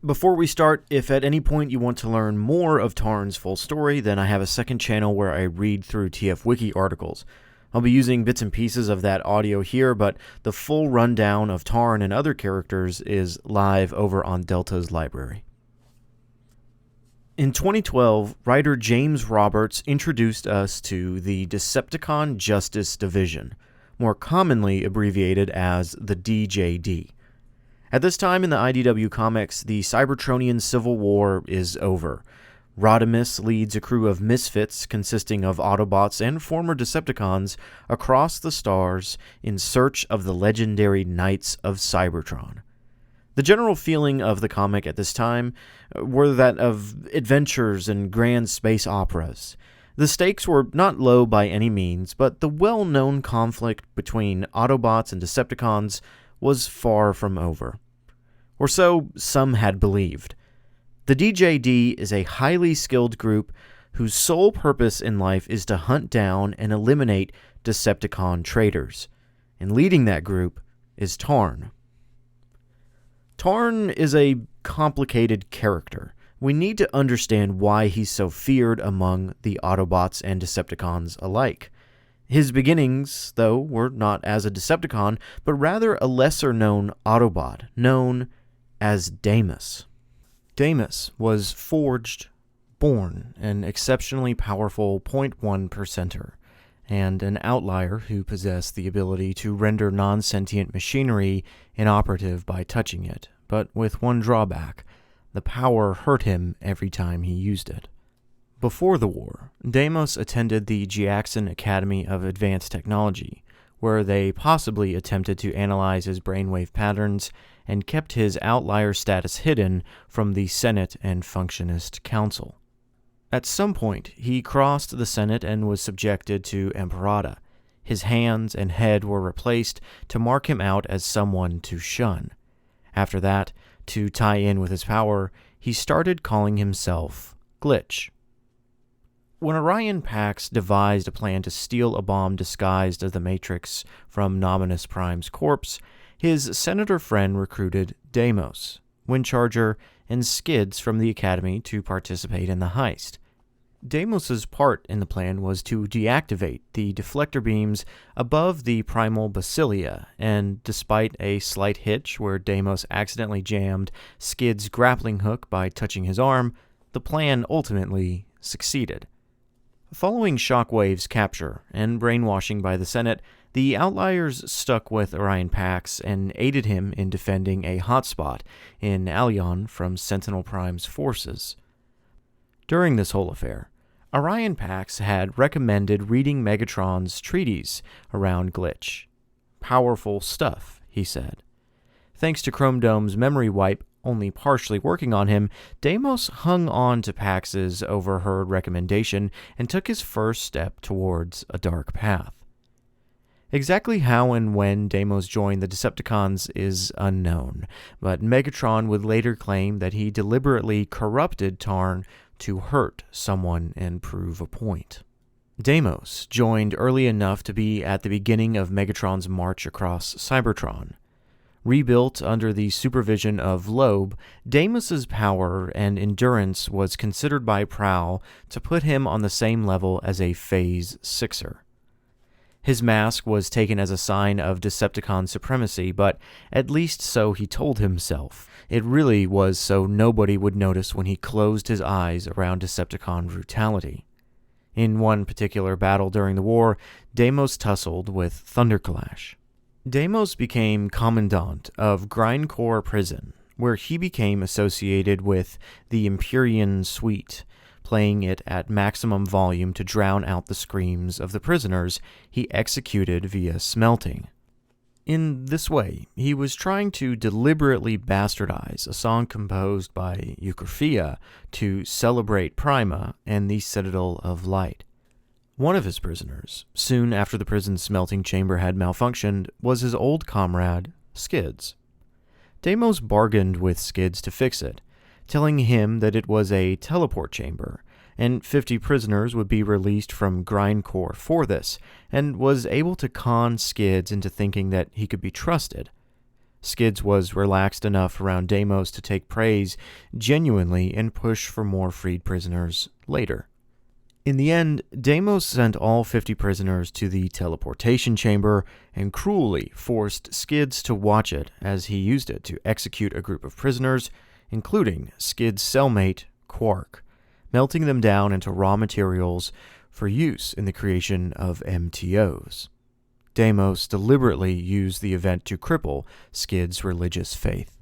Before we start, if at any point you want to learn more of Tarn's full story, then I have a second channel where I read through TF Wiki articles. I'll be using bits and pieces of that audio here, but the full rundown of Tarn and other characters is live over on Delta's library. In 2012, writer James Roberts introduced us to the Decepticon Justice Division, more commonly abbreviated as the DJD. At this time in the IDW comics, the Cybertronian Civil War is over. Rodimus leads a crew of misfits consisting of Autobots and former Decepticons across the stars in search of the legendary Knights of Cybertron. The general feeling of the comic at this time were that of adventures and grand space operas. The stakes were not low by any means, but the well-known conflict between Autobots and Decepticons was far from over. Or so some had believed. The DJD is a highly skilled group whose sole purpose in life is to hunt down and eliminate Decepticon traitors, and leading that group is Tarn. Tarn is a complicated character. We need to understand why he's so feared among the Autobots and Decepticons alike. His beginnings, though, were not as a Decepticon, but rather a lesser-known Autobot, known as Deimos. Deimos was forged, born, an exceptionally powerful 0.1 percenter, and an outlier who possessed the ability to render non-sentient machinery inoperative by touching it, but with one drawback: the power hurt him every time he used it. Before the war, Deimos attended the Jiaxin Academy of Advanced Technology, where they possibly attempted to analyze his brainwave patterns and kept his outlier status hidden from the Senate and Functionist Council. At some point, he crossed the Senate and was subjected to Emperata. His hands and head were replaced to mark him out as someone to shun. After that, to tie in with his power, he started calling himself Glitch. When Orion Pax devised a plan to steal a bomb disguised as the Matrix from Nominus Prime's corpse, his senator friend recruited Deimos, Windcharger, and Skids from the Academy to participate in the heist. Deimos's part in the plan was to deactivate the deflector beams above the primal basilia, and despite a slight hitch where Deimos accidentally jammed Skid's grappling hook by touching his arm, the plan ultimately succeeded. Following Shockwave's capture and brainwashing by the Senate, the Outliers stuck with Orion Pax and aided him in defending a hotspot in Allion from Sentinel Prime's forces. During this whole affair, Orion Pax had recommended reading Megatron's treatise around Glitch. Powerful stuff, he said. Thanks to Chrome Dome's memory wipe only partially working on him, Deimos hung on to Pax's overheard recommendation and took his first step towards a dark path. Exactly how and when Deimos joined the Decepticons is unknown, but Megatron would later claim that he deliberately corrupted Tarn to hurt someone and prove a point. Deimos joined early enough to be at the beginning of Megatron's march across Cybertron. Rebuilt under the supervision of Loeb, Deimos's power and endurance was considered by Prowl to put him on the same level as a Phase Sixer. His mask was taken as a sign of Decepticon supremacy, but at least so he told himself. It really was so nobody would notice when he closed his eyes around Decepticon brutality. In one particular battle during the war, Deimos tussled with Thunderclash. Deimos became Commandant of Grindcore Prison, where he became associated with the Empyrean Suite, playing it at maximum volume to drown out the screams of the prisoners he executed via smelting. In this way, he was trying to deliberately bastardize a song composed by Eucraphia to celebrate Prima and the Citadel of Light. One of his prisoners, soon after the prison smelting chamber had malfunctioned, was his old comrade, Skids. Deimos bargained with Skids to fix it, telling him that it was a teleport chamber, and 50 prisoners would be released from Grindcore for this, and was able to con Skids into thinking that he could be trusted. Skids was relaxed enough around Deimos to take praise genuinely and push for more freed prisoners later. In the end, Deimos sent all 50 prisoners to the teleportation chamber and cruelly forced Skids to watch it as he used it to execute a group of prisoners, including Skids' cellmate, Quark, melting them down into raw materials for use in the creation of MTOs. Deimos deliberately used the event to cripple Skids' religious faith.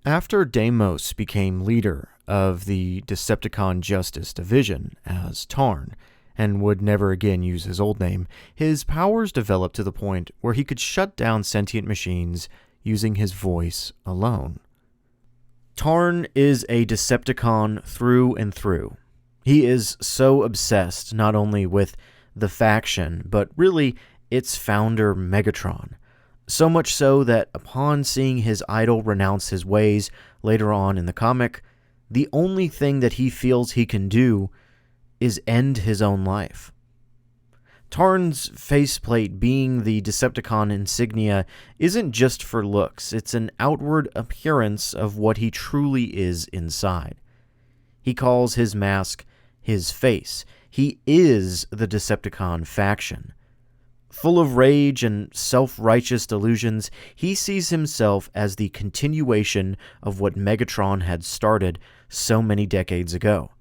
After Deimos became leader of the Decepticon Justice Division as Tarn, and would never again use his old name, his powers developed to the point where he could shut down sentient machines using his voice alone. Tarn is a Decepticon through and through. He is so obsessed not only with the faction, but really its founder Megatron. So much so that upon seeing his idol renounce his ways later on in the comic, the only thing that he feels he can do is end his own life. Tarn's faceplate being the Decepticon insignia isn't just for looks, it's an outward appearance of what he truly is inside. He calls his mask his face. He is the Decepticon faction. Full of rage and self-righteous delusions, he sees himself as the continuation of what Megatron had started so many decades ago.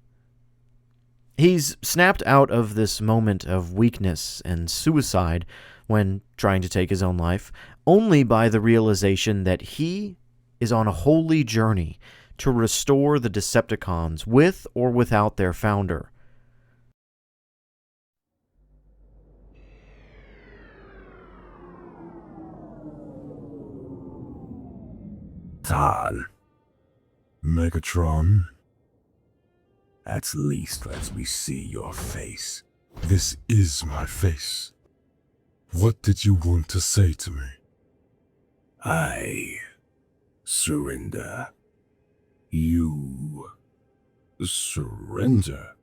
He's snapped out of this moment of weakness and suicide when trying to take his own life only by the realization that he is on a holy journey to restore the Decepticons with or without their founder. Tarn. Megatron. At least let me see your face. This is my face. What did you want to say to me? I surrender. You Surrender?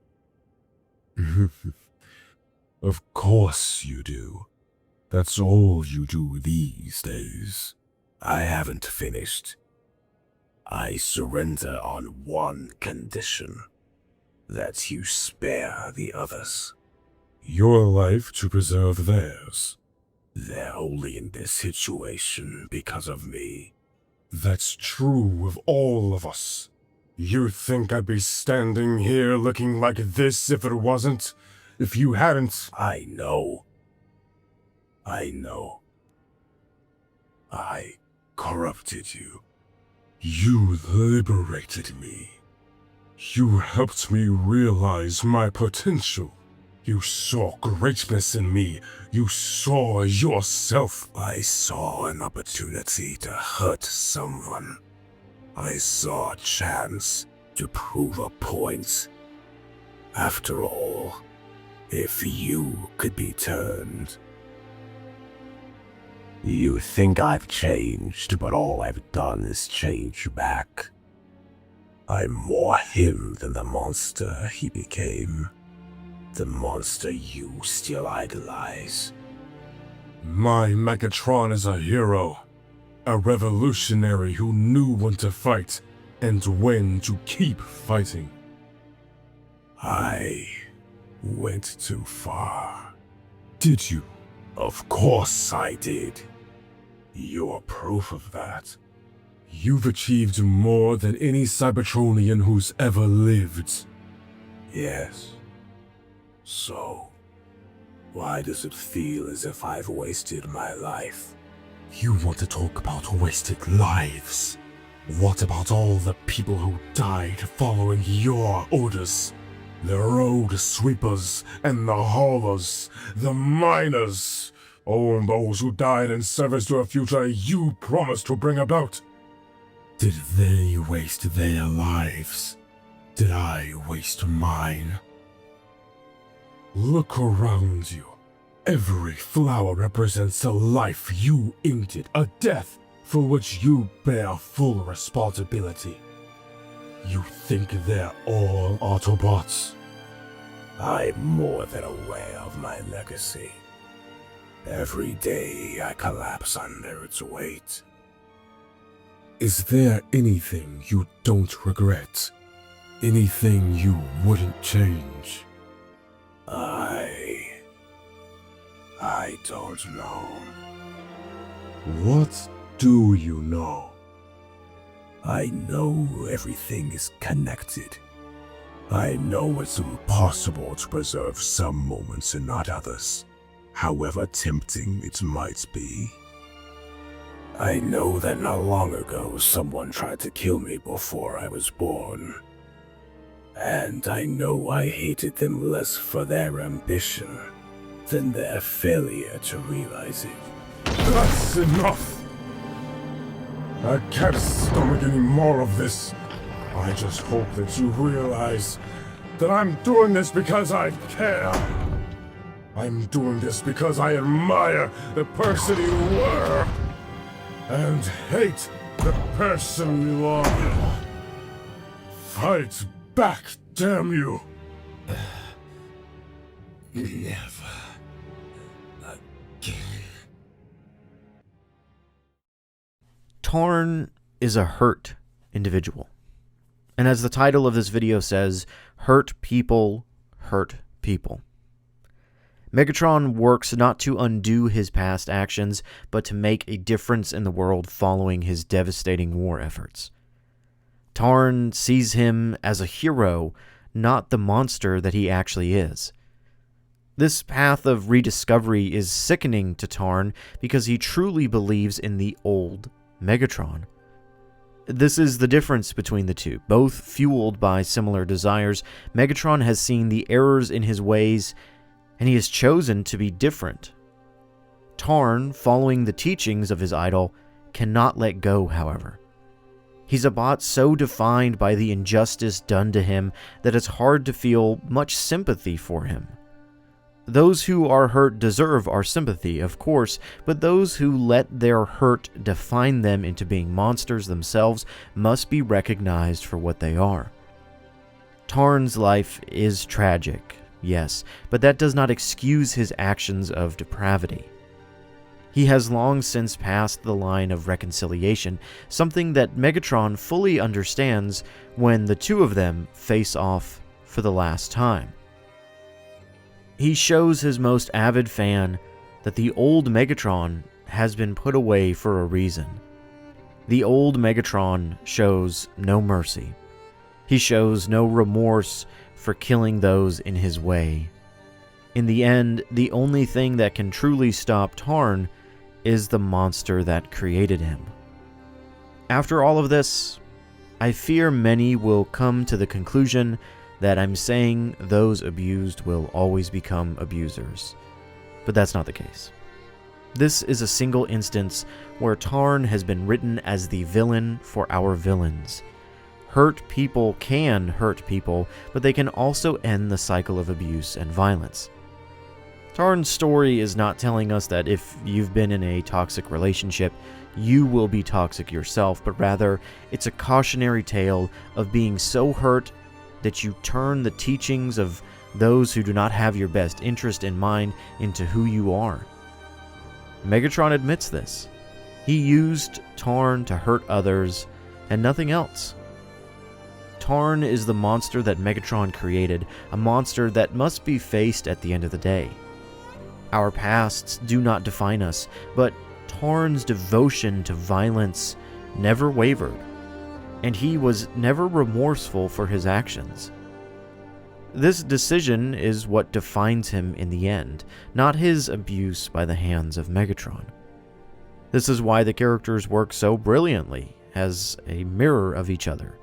Of course you do. That's all you do these days. I haven't finished. I surrender on one condition. That you spare the others. Your life to preserve theirs. They're only in this situation because of me. That's true of all of us. You think I'd be standing here looking like this if it wasn't? If you hadn't... I know. I corrupted you. You liberated me. You helped me realize my potential. You saw greatness in me. You saw yourself. I saw an opportunity to hurt someone. I saw a chance to prove a point. After all, if you could be turned. You think I've changed, but all I've done is change you back. I'm more him than the monster he became. The monster you still idolize. My Megatron is a hero. A revolutionary who knew when to fight and when to keep fighting. I went too far. Did you? Of course I did. You're proof of that. You've achieved more than any Cybertronian who's ever lived. Yes. So, why does it feel as if I've wasted my life? You want to talk about wasted lives? What about all the people who died following your orders? The road sweepers and the haulers, the miners, all those who died in service to a future you promised to bring about. Did they waste their lives? Did I waste mine? Look around you. Every flower represents a life you ended, a death for which you bear full responsibility. You think they're all Autobots? I'm more than aware of my legacy. Every day I collapse under its weight. Is there anything you don't regret? Anything you wouldn't change? I don't know. What do you know? I know everything is connected. I know it's impossible to preserve some moments and not others, however tempting it might be. I know that not long ago someone tried to kill me before I was born. And I know I hated them less for their ambition than their failure to realize it. That's enough! I can't stomach any more of this. I just hope that you realize that I'm doing this because I care. I'm doing this because I admire the person you were and hate the person you are. Fight back, damn you! Never again. Tarn is a hurt individual. And as the title of this video says, hurt people hurt people. Megatron works not to undo his past actions, but to make a difference in the world following his devastating war efforts. Tarn sees him as a hero, not the monster that he actually is. This path of rediscovery is sickening to Tarn because he truly believes in the old Megatron. This is the difference between the two. Both fueled by similar desires, Megatron has seen the errors in his ways, and he has chosen to be different. Tarn, following the teachings of his idol, cannot let go, however. He's a bot so defined by the injustice done to him that it's hard to feel much sympathy for him. Those who are hurt deserve our sympathy, of course, but those who let their hurt define them into being monsters themselves must be recognized for what they are. Tarn's life is tragic, yes, but that does not excuse his actions of depravity. He has long since passed the line of reconciliation, something that Megatron fully understands when the two of them face off for the last time. He shows his most avid fan that the old Megatron has been put away for a reason. The old Megatron shows no mercy. He shows no remorse for killing those in his way. In the end, the only thing that can truly stop Tarn is the monster that created him. After all of this, I fear many will come to the conclusion that I'm saying those abused will always become abusers. But that's not the case. This is a single instance where Tarn has been written as the villain for our villains. Hurt people can hurt people, but they can also end the cycle of abuse and violence. Tarn's story is not telling us that if you've been in a toxic relationship, you will be toxic yourself, but rather it's a cautionary tale of being so hurt that you turn the teachings of those who do not have your best interest in mind into who you are. Megatron admits this. He used Tarn to hurt others and nothing else. Tarn is the monster that Megatron created, a monster that must be faced at the end of the day. Our pasts do not define us, but Tarn's devotion to violence never wavered, and he was never remorseful for his actions. This decision is what defines him in the end, not his abuse by the hands of Megatron. This is why the characters work so brilliantly, as a mirror of each other.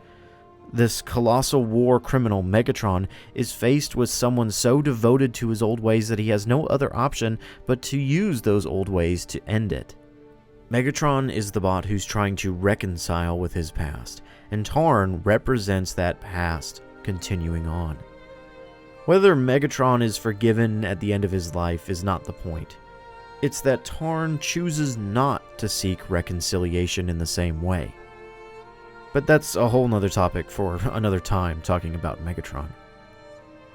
This colossal war criminal Megatron is faced with someone so devoted to his old ways that he has no other option but to use those old ways to end it. Megatron is the bot who's trying to reconcile with his past, and Tarn represents that past continuing on. Whether Megatron is forgiven at the end of his life is not the point. It's that Tarn chooses not to seek reconciliation in the same way. But that's a whole nother topic for another time, talking about Megatron.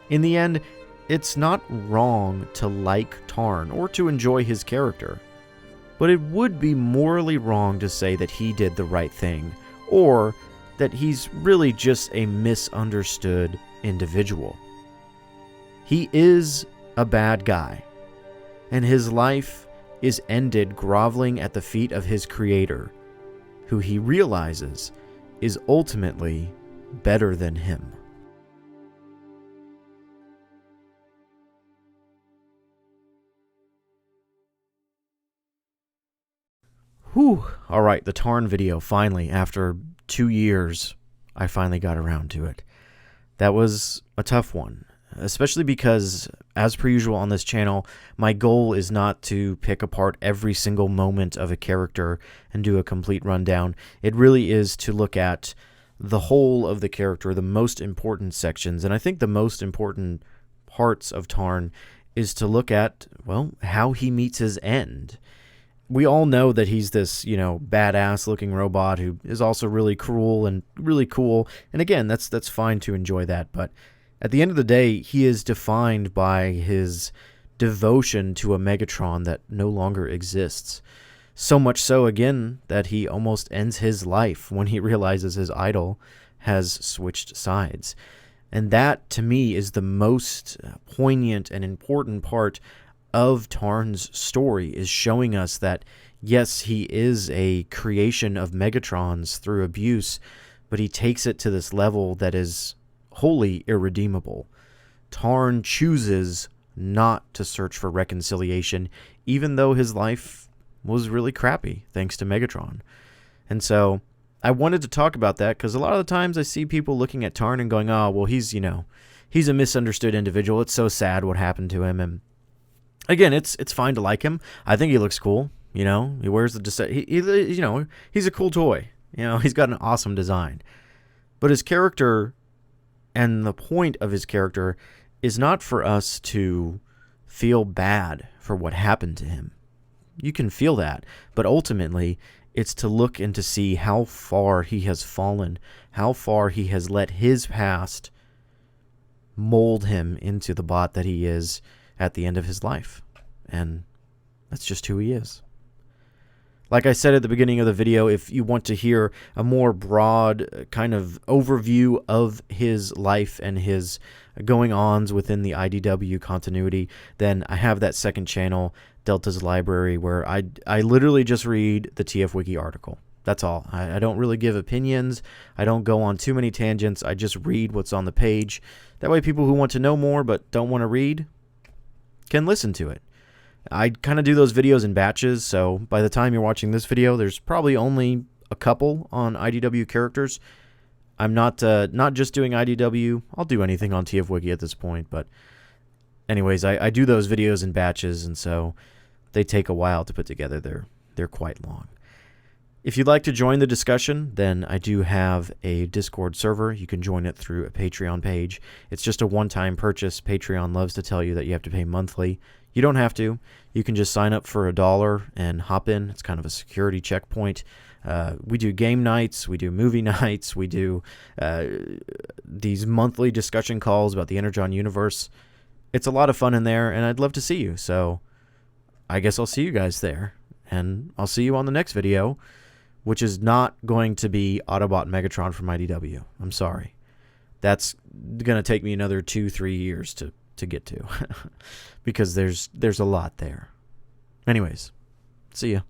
In the end, it's not wrong to like Tarn or to enjoy his character. but it would be morally wrong to say that he did the right thing, or that he's really just a misunderstood individual. He is a bad guy, and his life is ended groveling at the feet of his creator, who he realizes is ultimately better than him. Whew. Alright, the Tarn video, finally, after 2 years, I finally got around to it. That was a tough one, especially because, as per usual on this channel, my goal is not to pick apart every single moment of a character and do a complete rundown. It really is to look at the whole of the character, the most important sections, and I think the most important parts of Tarn is to look at, well, how he meets his end. We all know that he's this, badass looking robot who is also really cruel and really cool. And again, that's fine to enjoy that. But at the end of the day, he is defined by his devotion to a Megatron that no longer exists. So much so, again, that he almost ends his life when he realizes his idol has switched sides. And that, to me, is the most poignant and important part of Tarn's story, is showing us that, yes, he is a creation of Megatron's through abuse, but he takes it to this level that is wholly irredeemable. Tarn chooses not to search for reconciliation, even though his life was really crappy, thanks to Megatron. And so, I wanted to talk about that, because a lot of the times I see people looking at Tarn and going, oh, well, he's a misunderstood individual, it's so sad what happened to him, and again, it's fine to like him. I think he looks cool. He wears the he's a cool toy. He's got an awesome design. But his character and the point of his character is not for us to feel bad for what happened to him. You can feel that, but ultimately it's to look and to see how far he has fallen, how far he has let his past mold him into the bot that he is at the end of his life. And that's just who he is. Like I said at the beginning of the video, if you want to hear a more broad kind of overview of his life and his going-ons within the IDW continuity, then I have that second channel, Delta's Library, where I literally just read the TF Wiki article. That's all. I don't really give opinions. I don't go on too many tangents. I just read what's on the page. That way people who want to know more but don't want to read can listen to it. I kind of do those videos in batches, so by the time you're watching this video, there's probably only a couple on IDW characters. I'm not just doing IDW. I'll do anything on TF Wiki at this point, but anyways, I do those videos in batches, and so they take a while to put together. They're quite long. If you'd like to join the discussion, then I do have a Discord server. You can join it through a Patreon page. It's just a one-time purchase. Patreon loves to tell you that you have to pay monthly. You don't have to. You can just sign up for $1 and hop in. It's kind of a security checkpoint. We do game nights. We do movie nights. We do these monthly discussion calls about the Energon universe. It's a lot of fun in there, and I'd love to see you. So I guess I'll see you guys there, and I'll see you on the next video, which is not going to be Autobot Megatron from IDW. I'm sorry. That's going to take me another 2-3 years to get to because there's a lot there. Anyways, see ya.